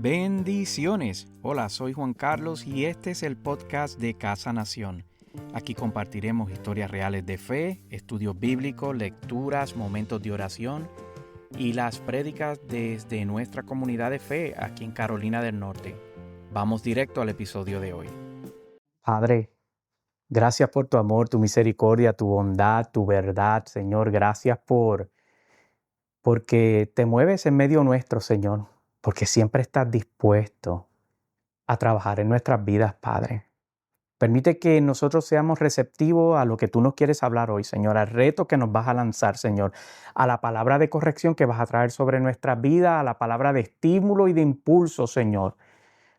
Bendiciones. Hola, soy Juan Carlos y este es el podcast de Casa Nación. Aquí compartiremos historias reales de fe, estudios bíblicos, lecturas, momentos de oración y las prédicas desde nuestra comunidad de fe aquí en Carolina del Norte. Vamos directo al episodio de hoy. Padre, gracias por tu amor, tu misericordia, tu bondad, tu verdad, Señor. Gracias porque te mueves en medio nuestro, Señor, porque siempre estás dispuesto a trabajar en nuestras vidas, Padre. Permite que nosotros seamos receptivos a lo que tú nos quieres hablar hoy, Señor, al reto que nos vas a lanzar, Señor, a la palabra de corrección que vas a traer sobre nuestra vida, a la palabra de estímulo y de impulso, Señor.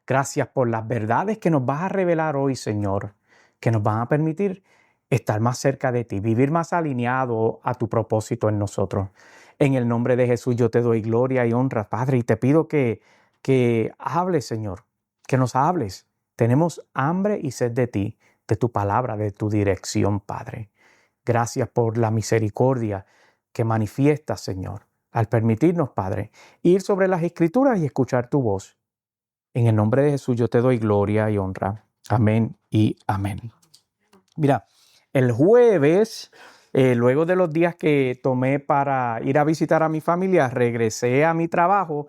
Gracias por las verdades que nos vas a revelar hoy, Señor, que nos van a permitir estar más cerca de ti, vivir más alineado a tu propósito en nosotros. En el nombre de Jesús yo te doy gloria y honra, Padre, y te pido que hables, Señor, que nos hables. Tenemos hambre y sed de ti, de tu palabra, de tu dirección, Padre. Gracias por la misericordia que manifiestas, Señor, al permitirnos, Padre, ir sobre las Escrituras y escuchar tu voz. En el nombre de Jesús yo te doy gloria y honra. Amén y amén. Mira, el jueves, luego de los días que tomé para ir a visitar a mi familia, regresé a mi trabajo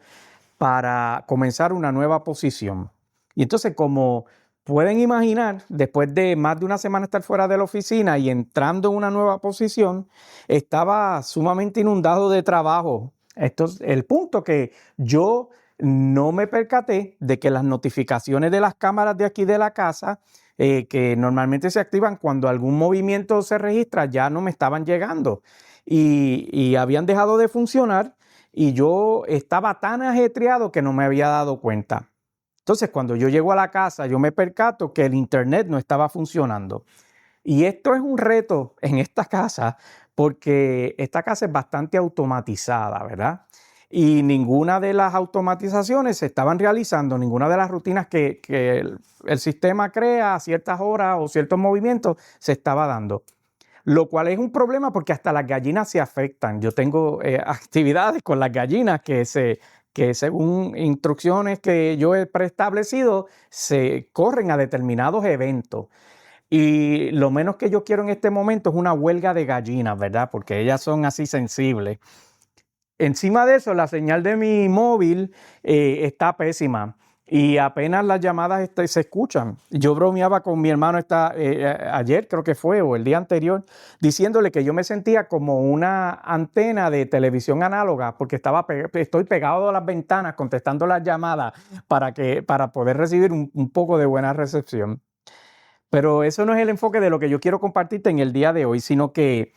para comenzar una nueva posición. Y entonces, como pueden imaginar, después de más de una semana estar fuera de la oficina y entrando en una nueva posición, estaba sumamente inundado de trabajo. Esto es el punto que yo no me percaté de que las notificaciones de las cámaras de aquí de la casa, que normalmente se activan cuando algún movimiento se registra, ya no me estaban llegando y habían dejado de funcionar y yo estaba tan ajetreado que no me había dado cuenta. Entonces, cuando yo llego a la casa, yo me percato que el internet no estaba funcionando. Y esto es un reto en esta casa porque esta casa es bastante automatizada, ¿verdad? Y ninguna de las automatizaciones se estaban realizando, ninguna de las rutinas que el sistema crea a ciertas horas o ciertos movimientos se estaba dando. Lo cual es un problema porque hasta las gallinas se afectan. Yo tengo actividades con las gallinas que según instrucciones que yo he preestablecido, se corren a determinados eventos. Y lo menos que yo quiero en este momento es una huelga de gallinas, ¿verdad? Porque ellas son así sensibles. Encima de eso, la señal de mi móvil está pésima y apenas las llamadas se escuchan. Yo bromeaba con mi hermano ayer, creo que fue, o el día anterior, diciéndole que yo me sentía como una antena de televisión análoga porque estoy pegado a las ventanas contestando las llamadas para poder recibir un poco de buena recepción. Pero eso no es el enfoque de lo que yo quiero compartirte en el día de hoy, sino que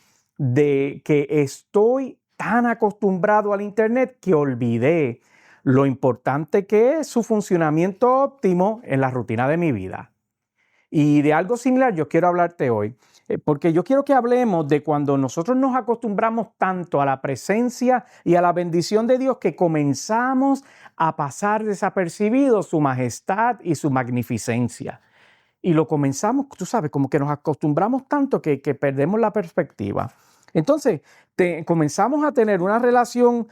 estoy tan acostumbrado al internet que olvidé lo importante que es su funcionamiento óptimo en la rutina de mi vida. Y de algo similar yo quiero hablarte hoy, porque yo quiero que hablemos de cuando nosotros nos acostumbramos tanto a la presencia y a la bendición de Dios que comenzamos a pasar desapercibidos su majestad y su magnificencia. Y lo comenzamos, tú sabes, como que nos acostumbramos tanto que perdemos la perspectiva. Entonces, comenzamos a tener una relación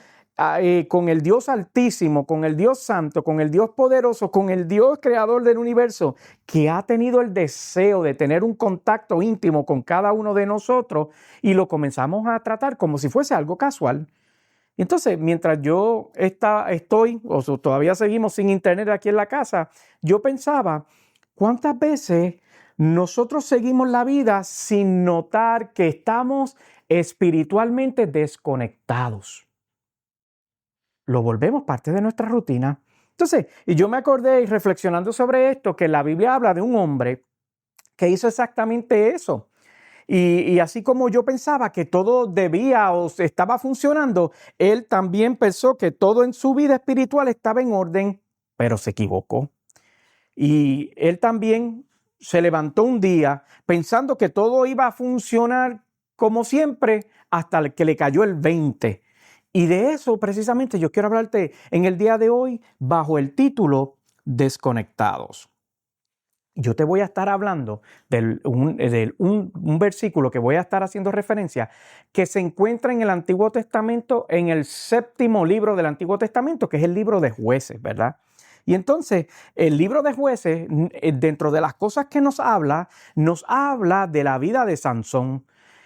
con el Dios Altísimo, con el Dios Santo, con el Dios Poderoso, con el Dios Creador del universo, que ha tenido el deseo de tener un contacto íntimo con cada uno de nosotros y lo comenzamos a tratar como si fuese algo casual. Entonces, mientras yo todavía seguimos sin internet aquí en la casa, yo pensaba, ¿cuántas veces nosotros seguimos la vida sin notar que estamos espiritualmente desconectados? Lo volvemos parte de nuestra rutina. Entonces, y yo me acordé y reflexionando sobre esto, que la Biblia habla de un hombre que hizo exactamente eso. Y así como yo pensaba que todo debía o estaba funcionando, él también pensó que todo en su vida espiritual estaba en orden, pero se equivocó. Y él también se levantó un día pensando que todo iba a funcionar como siempre hasta que le cayó el 20. Y de eso precisamente yo quiero hablarte en el día de hoy bajo el título Desconectados. Yo te voy a estar hablando de un versículo que voy a estar haciendo referencia que se encuentra en el Antiguo Testamento, en el 7º libro del Antiguo Testamento, que es el libro de Jueces, ¿verdad? Y entonces el libro de Jueces, dentro de las cosas que nos habla de la vida de Sansón.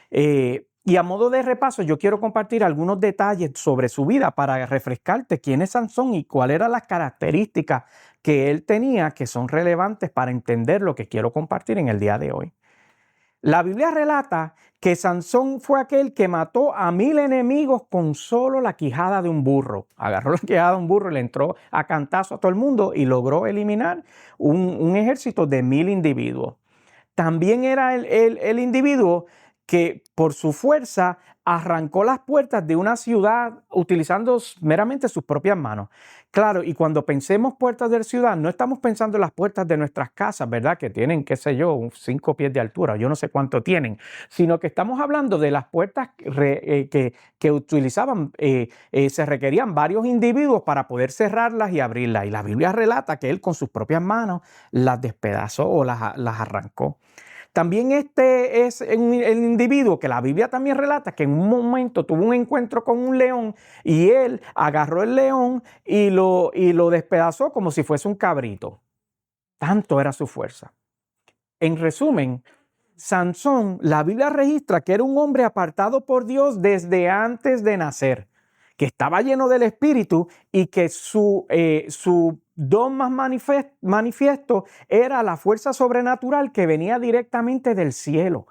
Y a modo de repaso, yo quiero compartir algunos detalles sobre su vida para refrescarte quién es Sansón y cuáles eran las características que él tenía que son relevantes para entender lo que quiero compartir en el día de hoy. La Biblia relata que Sansón fue aquel que mató a 1000 enemigos con solo la quijada de un burro. Agarró la quijada de un burro y le entró a cantazo a todo el mundo y logró eliminar un ejército de 1000 individuos. También era el individuo que por su fuerza arrancó las puertas de una ciudad utilizando meramente sus propias manos. Claro, y cuando pensemos puertas de ciudad, no estamos pensando en las puertas de nuestras casas, ¿verdad? Que tienen, qué sé yo, 5 pies de altura, yo no sé cuánto tienen, sino que estamos hablando de las puertas que utilizaban, se requerían varios individuos para poder cerrarlas y abrirlas. Y la Biblia relata que él con sus propias manos las despedazó o las arrancó. También este es el individuo que la Biblia también relata que en un momento tuvo un encuentro con un león y él agarró el león y lo despedazó como si fuese un cabrito. Tanto era su fuerza. En resumen, Sansón, la Biblia registra que era un hombre apartado por Dios desde antes de nacer, que estaba lleno del Espíritu y que su don más manifiesto era la fuerza sobrenatural que venía directamente del cielo.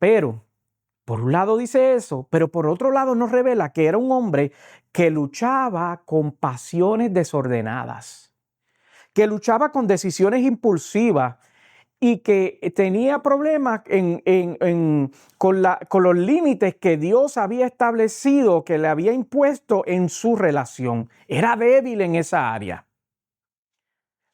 Pero, por un lado dice eso, pero por otro lado nos revela que era un hombre que luchaba con pasiones desordenadas, que luchaba con decisiones impulsivas y que tenía problemas con los límites que Dios había establecido, que le había impuesto en su relación. Era débil en esa área.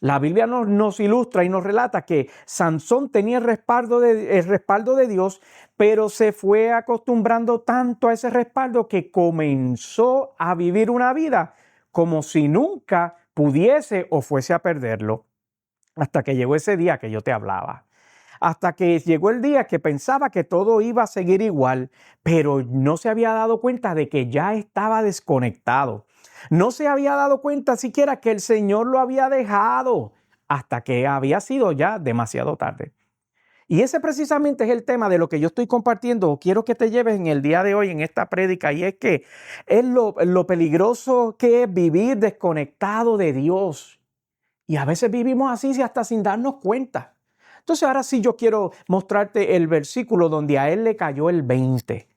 La Biblia nos ilustra y nos relata que Sansón tenía el respaldo de Dios, pero se fue acostumbrando tanto a ese respaldo que comenzó a vivir una vida como si nunca pudiese o fuese a perderlo. Hasta que llegó ese día que yo te hablaba. Hasta que llegó el día que pensaba que todo iba a seguir igual, pero no se había dado cuenta de que ya estaba desconectado. No se había dado cuenta siquiera que el Señor lo había dejado hasta que había sido ya demasiado tarde. Y ese precisamente es el tema de lo que yo estoy compartiendo. Quiero que te lleves en el día de hoy en esta prédica, y es que es lo peligroso que es vivir desconectado de Dios. Y a veces vivimos así hasta sin darnos cuenta. Entonces ahora sí yo quiero mostrarte el versículo donde a él le cayó el 20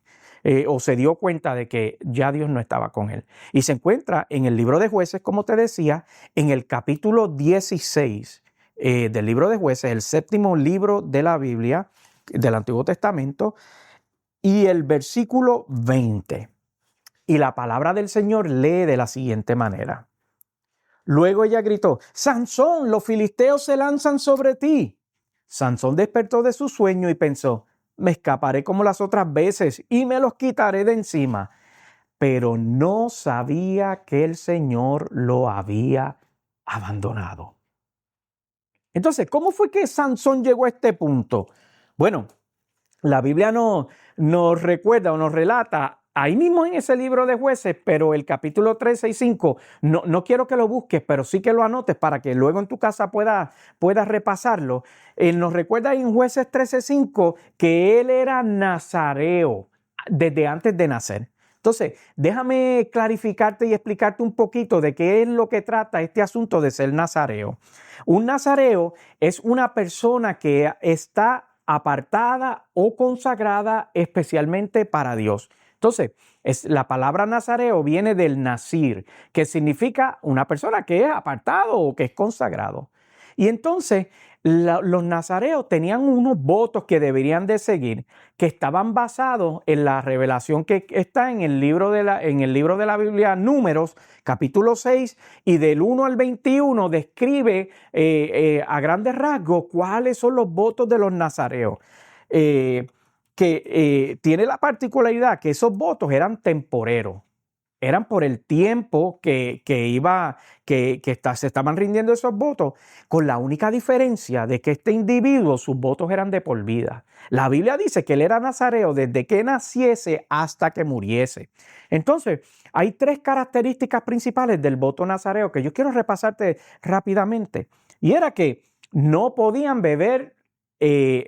o se dio cuenta de que ya Dios no estaba con él. Y se encuentra en el libro de Jueces, como te decía, en el capítulo 16 del libro de Jueces, el 7º libro de la Biblia, del Antiguo Testamento, y el versículo 20. Y la palabra del Señor lee de la siguiente manera. Luego ella gritó: Sansón, los filisteos se lanzan sobre ti. Sansón despertó de su sueño y pensó: me escaparé como las otras veces y me los quitaré de encima. Pero no sabía que el Señor lo había abandonado. Entonces, ¿cómo fue que Sansón llegó a este punto? Bueno, la Biblia nos recuerda o nos relata ahí mismo en ese libro de Jueces, pero el capítulo 13 y 5, no quiero que lo busques, pero sí que lo anotes para que luego en tu casa puedas repasarlo. Él nos recuerda en Jueces 13:5 que él era nazareo desde antes de nacer. Entonces, déjame clarificarte y explicarte un poquito de qué es lo que trata este asunto de ser nazareo. Un nazareo es una persona que está apartada o consagrada especialmente para Dios. Entonces, la palabra nazareo viene del nazir, que significa una persona que es apartado o que es consagrado. Y entonces, los nazareos tenían unos votos que deberían de seguir, que estaban basados en la revelación que está en el libro de la Biblia, Números, capítulo 6, y del 1 al 21 describe a grandes rasgos cuáles son los votos de los nazareos. Que tiene la particularidad que esos votos eran temporeros. eran por el tiempo se estaban rindiendo esos votos, con la única diferencia de que este individuo, sus votos eran de por vida. La Biblia dice que él era nazareo desde que naciese hasta que muriese. Entonces, hay 3 características principales del voto nazareo que yo quiero repasarte rápidamente. Y era que no podían beber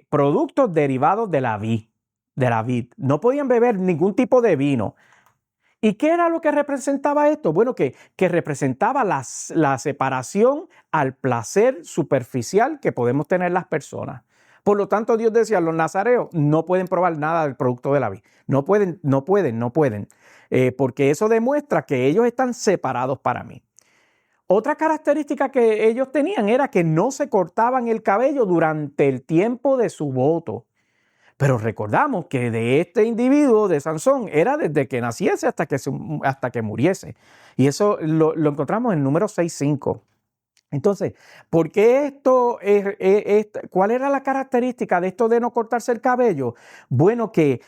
productos derivados de la vid. No podían beber ningún tipo de vino. ¿Y qué era lo que representaba esto? Bueno, que representaba la separación al placer superficial que podemos tener las personas. Por lo tanto, Dios decía, los nazareos no pueden probar nada del producto de la vid. No pueden. Porque eso demuestra que ellos están separados para mí. Otra característica que ellos tenían era que no se cortaban el cabello durante el tiempo de su voto. Pero recordamos que de este individuo, de Sansón, era desde que naciese hasta que muriese. Y eso lo encontramos en Números 6:5. Entonces, ¿por qué cuál era la característica de esto de no cortarse el cabello? Bueno, que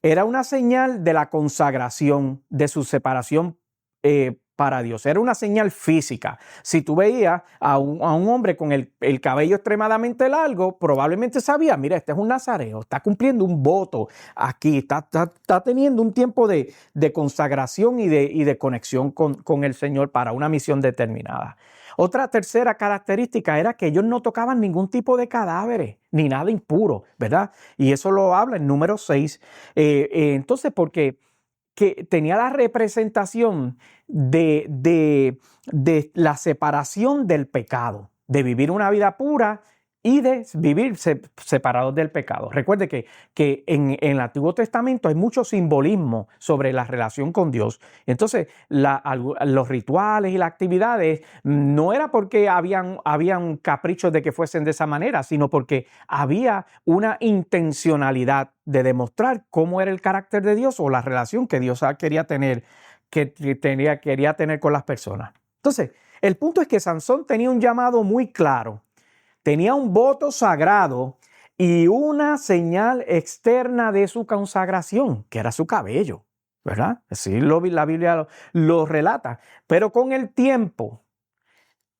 era una señal de la consagración, de su separación para Dios. Era una señal física. Si tú veías a un hombre con el cabello extremadamente largo, probablemente sabía, mira, este es un nazareo, está cumpliendo un voto aquí, está teniendo un tiempo de consagración y de conexión con el Señor para una misión determinada. Otra tercera característica era que ellos no tocaban ningún tipo de cadáveres, ni nada impuro, ¿verdad? Y eso lo habla en Número 6. Entonces, porque que tenía la representación de la separación del pecado, de vivir una vida pura y de vivir separados del pecado. Recuerde que en el Antiguo Testamento hay mucho simbolismo sobre la relación con Dios. Entonces, los rituales y las actividades no era porque habían caprichos de que fuesen de esa manera, sino porque había una intencionalidad de demostrar cómo era el carácter de Dios o la relación que Dios quería tener con las personas. Entonces, el punto es que Sansón tenía un llamado muy claro. Tenía un voto sagrado y una señal externa de su consagración, que era su cabello, ¿verdad? Así la Biblia lo relata. Pero con el tiempo,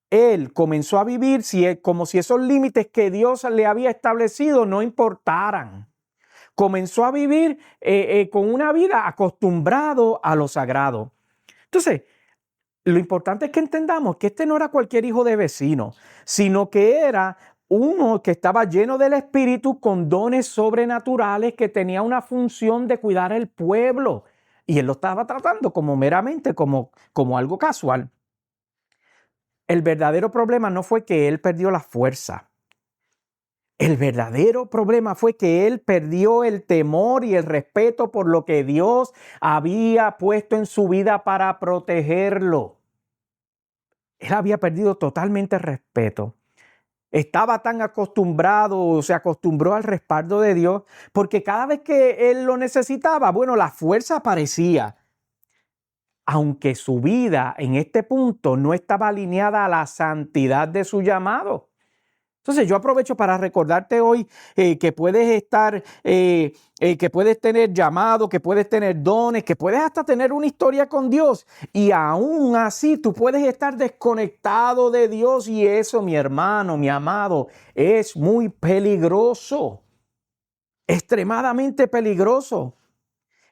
él comenzó a vivir como si esos límites que Dios le había establecido no importaran. Comenzó a vivir con una vida acostumbrado a lo sagrado. Entonces, lo importante es que entendamos que este no era cualquier hijo de vecino, sino que era uno que estaba lleno del Espíritu con dones sobrenaturales, que tenía una función de cuidar al pueblo. Y él lo estaba tratando meramente como algo casual. El verdadero problema no fue que él perdió la fuerza. El verdadero problema fue que él perdió el temor y el respeto por lo que Dios había puesto en su vida para protegerlo. Él había perdido totalmente el respeto. Estaba tan acostumbrado, se acostumbró al respaldo de Dios, porque cada vez que él lo necesitaba, bueno, la fuerza aparecía. Aunque su vida en este punto no estaba alineada a la santidad de su llamado. Entonces yo aprovecho para recordarte hoy que puedes que puedes tener llamado, que puedes tener dones, que puedes hasta tener una historia con Dios, y aún así tú puedes estar desconectado de Dios, y eso, mi hermano, mi amado, es muy peligroso, extremadamente peligroso.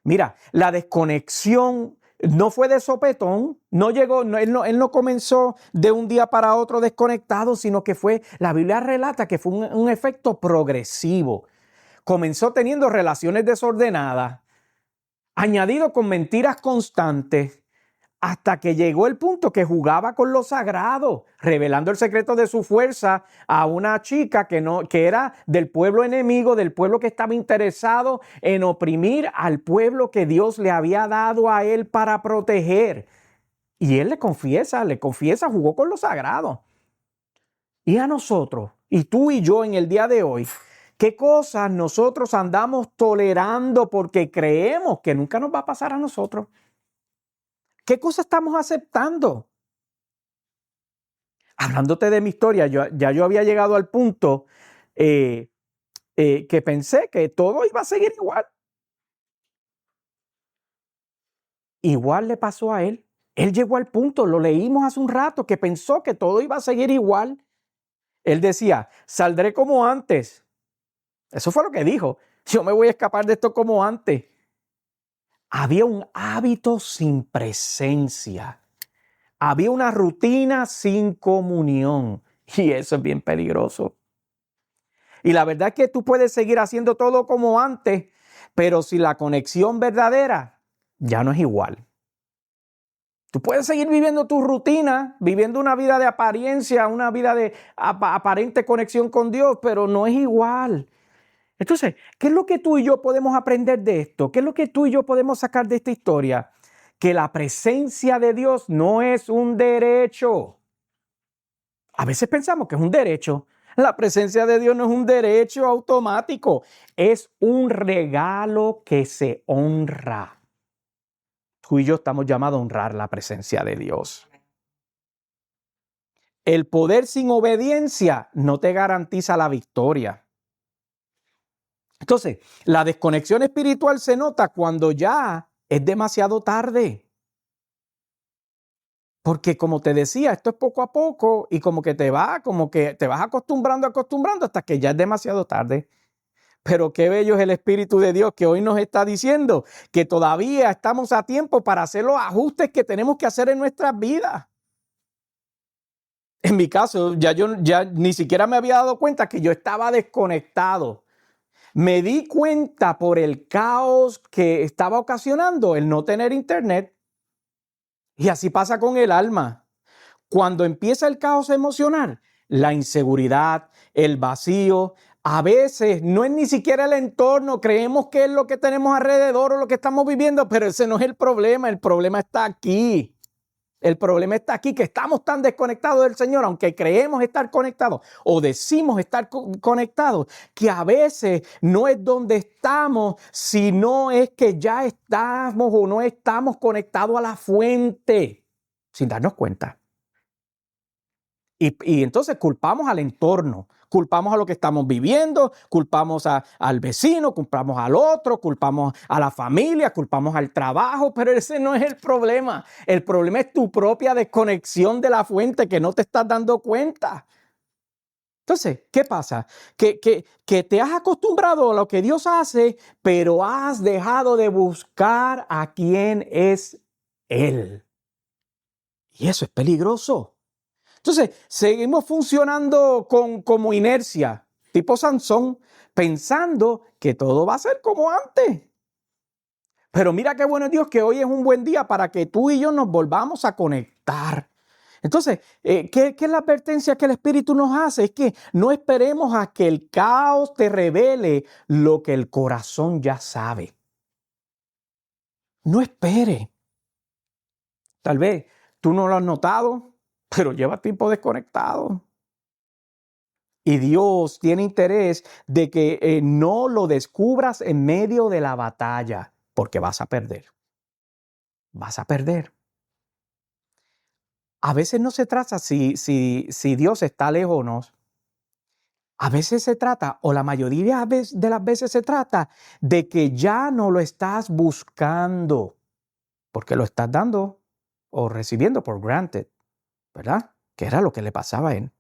Mira, la desconexión no fue de sopetón, él no comenzó de un día para otro desconectado, sino que la Biblia relata que fue un efecto progresivo. Comenzó teniendo relaciones desordenadas, añadido con mentiras constantes, hasta que llegó el punto que jugaba con lo sagrado, revelando el secreto de su fuerza a una chica que era del pueblo enemigo, del pueblo que estaba interesado en oprimir al pueblo que Dios le había dado a él para proteger. Y él le confiesa, jugó con lo sagrado. Y a nosotros, y tú y yo en el día de hoy, ¿qué cosas nosotros andamos tolerando porque creemos que nunca nos va a pasar a nosotros? ¿Qué cosas estamos aceptando? Hablándote de mi historia, yo había llegado al punto que pensé que todo iba a seguir igual. igual le pasó a él. Él llegó al punto, lo leímos hace un rato, que pensó que todo iba a seguir igual. Él decía, saldré como antes. Eso fue lo que dijo. Yo me voy a escapar de esto como antes. Había un hábito sin presencia. Había una rutina sin comunión. Y eso es bien peligroso. Y la verdad es que tú puedes seguir haciendo todo como antes, pero si la conexión verdadera ya no es igual. Tú puedes seguir viviendo tu rutina, viviendo una vida de apariencia, una vida de aparente conexión con Dios, pero no es igual. Entonces, ¿qué es lo que tú y yo podemos aprender de esto? ¿Qué es lo que tú y yo podemos sacar de esta historia? Que la presencia de Dios no es un derecho. A veces pensamos que es un derecho. La presencia de Dios no es un derecho automático, es un regalo que se honra. Tú y yo estamos llamados a honrar la presencia de Dios. El poder sin obediencia no te garantiza la victoria. Entonces, la desconexión espiritual se nota cuando ya es demasiado tarde. Porque como te decía, esto es poco a poco y como que te vas acostumbrando hasta que ya es demasiado tarde. Pero qué bello es el Espíritu de Dios que hoy nos está diciendo que todavía estamos a tiempo para hacer los ajustes que tenemos que hacer en nuestras vidas. En mi caso, ya ni siquiera me había dado cuenta que yo estaba desconectado. Me di cuenta por el caos que estaba ocasionando el no tener internet. Y así pasa con el alma. Cuando empieza el caos emocional, la inseguridad, el vacío, a veces no es ni siquiera el entorno, creemos que es lo que tenemos alrededor o lo que estamos viviendo, pero ese no es el problema está aquí. El problema está aquí, que estamos tan desconectados del Señor, aunque creemos estar conectados o decimos estar conectados, que a veces no es donde estamos, sino es que ya estamos o no estamos conectados a la fuente, sin darnos cuenta. Y entonces culpamos al entorno, culpamos a lo que estamos viviendo, culpamos al vecino, culpamos al otro, culpamos a la familia, culpamos al trabajo, pero ese no es el problema. El problema es tu propia desconexión de la fuente que no te estás dando cuenta. Entonces, ¿qué pasa? Que te has acostumbrado a lo que Dios hace, pero has dejado de buscar a quién es Él. Y eso es peligroso. Entonces, seguimos funcionando como inercia, tipo Sansón, pensando que todo va a ser como antes. Pero mira qué bueno es Dios que hoy es un buen día para que tú y yo nos volvamos a conectar. Entonces, ¿qué es la advertencia que el Espíritu nos hace? Es que no esperemos a que el caos te revele lo que el corazón ya sabe. No espere. Tal vez tú no lo has notado, pero lleva tiempo desconectado. Y Dios tiene interés de que no lo descubras en medio de la batalla, porque vas a perder. Vas a perder. A veces no se trata si Dios está lejos o no. A veces se trata, o la mayoría de las veces se trata, de que ya no lo estás buscando, porque lo estás dando o recibiendo por granted, ¿verdad? Que era lo que le pasaba a él.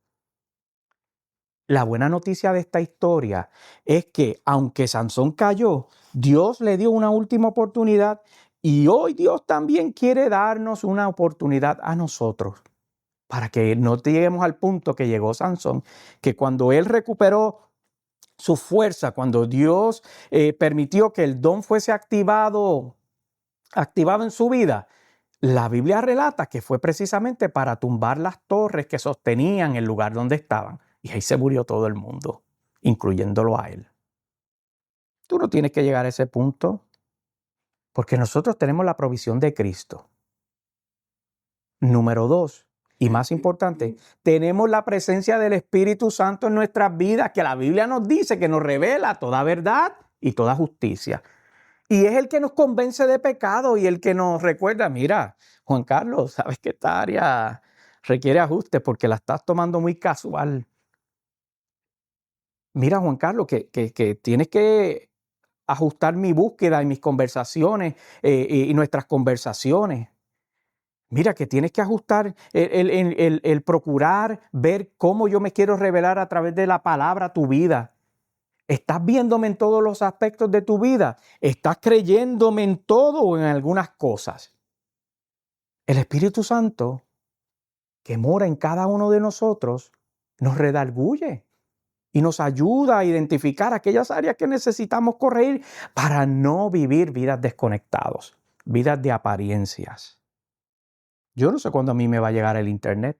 La buena noticia de esta historia es que aunque Sansón cayó, Dios le dio una última oportunidad y hoy Dios también quiere darnos una oportunidad a nosotros para que no lleguemos al punto que llegó Sansón, que cuando él recuperó su fuerza, cuando Dios permitió que el don fuese activado en su vida, la Biblia relata que fue precisamente para tumbar las torres que sostenían el lugar donde estaban. Y ahí se murió todo el mundo, incluyéndolo a él. Tú no tienes que llegar a ese punto, porque nosotros tenemos la provisión de Cristo. Número 2, y más importante, tenemos la presencia del Espíritu Santo en nuestras vidas, que la Biblia nos dice que nos revela toda verdad y toda justicia. Y es el que nos convence de pecado y el que nos recuerda, mira, Juan Carlos, sabes que esta área requiere ajuste porque la estás tomando muy casual. Mira, Juan Carlos, que tienes que ajustar mi búsqueda y mis conversaciones y nuestras conversaciones. Mira que tienes que ajustar el procurar ver cómo yo me quiero revelar a través de la palabra a tu vida. ¿Estás viéndome en todos los aspectos de tu vida? ¿Estás creyéndome en todo o en algunas cosas? El Espíritu Santo, que mora en cada uno de nosotros, nos redarguye y nos ayuda a identificar aquellas áreas que necesitamos corregir para no vivir vidas desconectados, vidas de apariencias. Yo no sé cuándo a mí me va a llegar el internet.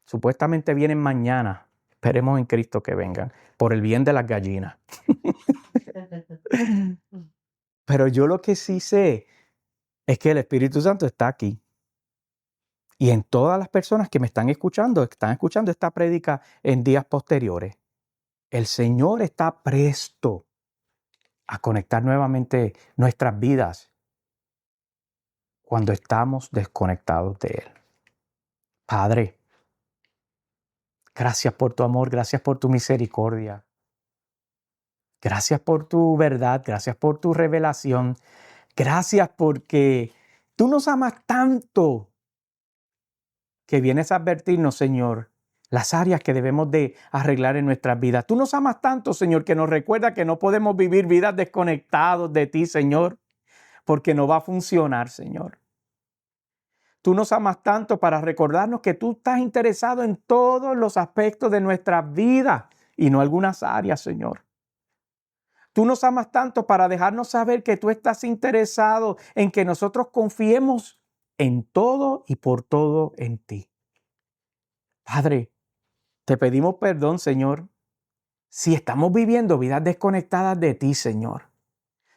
Supuestamente vienen mañana. Esperemos en Cristo que vengan, por el bien de las gallinas. Pero yo lo que sí sé es que el Espíritu Santo está aquí. Y en todas las personas que me están escuchando esta prédica en días posteriores. El Señor está presto a conectar nuevamente nuestras vidas cuando estamos desconectados de Él. Padre, gracias por tu amor, gracias por tu misericordia. Gracias por tu verdad, gracias por tu revelación. Gracias porque tú nos amas tanto que vienes a advertirnos, Señor, las áreas que debemos de arreglar en nuestras vidas. Tú nos amas tanto, Señor, que nos recuerda que no podemos vivir vidas desconectados de ti, Señor, porque no va a funcionar, Señor. Tú nos amas tanto para recordarnos que tú estás interesado en todos los aspectos de nuestra vida y no algunas áreas, Señor. Tú nos amas tanto para dejarnos saber que tú estás interesado en que nosotros confiemos en todo y por todo en ti. Padre, te pedimos perdón, Señor, si estamos viviendo vidas desconectadas de ti, Señor.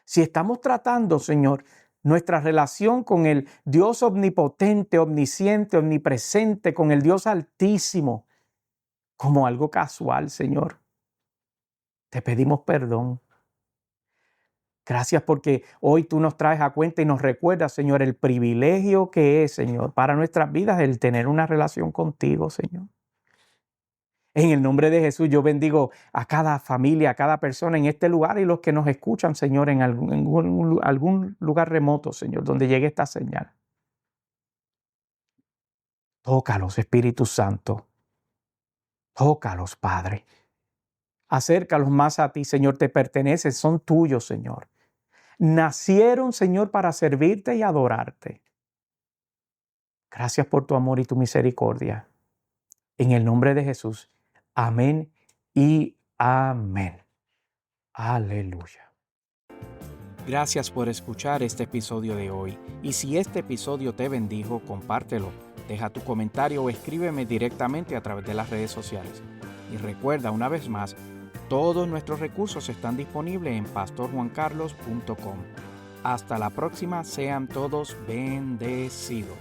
Si estamos tratando, Señor, nuestra relación con el Dios omnipotente, omnisciente, omnipresente, con el Dios altísimo, como algo casual, Señor. Te pedimos perdón. Gracias porque hoy tú nos traes a cuenta y nos recuerdas, Señor, el privilegio que es, Señor, para nuestras vidas el tener una relación contigo, Señor. En el nombre de Jesús yo bendigo a cada familia, a cada persona en este lugar y los que nos escuchan, Señor, en algún lugar remoto, Señor, donde llegue esta señal. Tócalos, Espíritu Santo. Tócalos, Padre. Acércalos más a ti, Señor, te pertenecen, son tuyos, Señor. Nacieron, Señor, para servirte y adorarte. Gracias por tu amor y tu misericordia. En el nombre de Jesús. Amén y amén. Aleluya. Gracias por escuchar este episodio de hoy. Y si este episodio te bendijo, compártelo. Deja tu comentario o escríbeme directamente a través de las redes sociales. Y recuerda una vez más, todos nuestros recursos están disponibles en pastorjuancarlos.com. Hasta la próxima, sean todos bendecidos.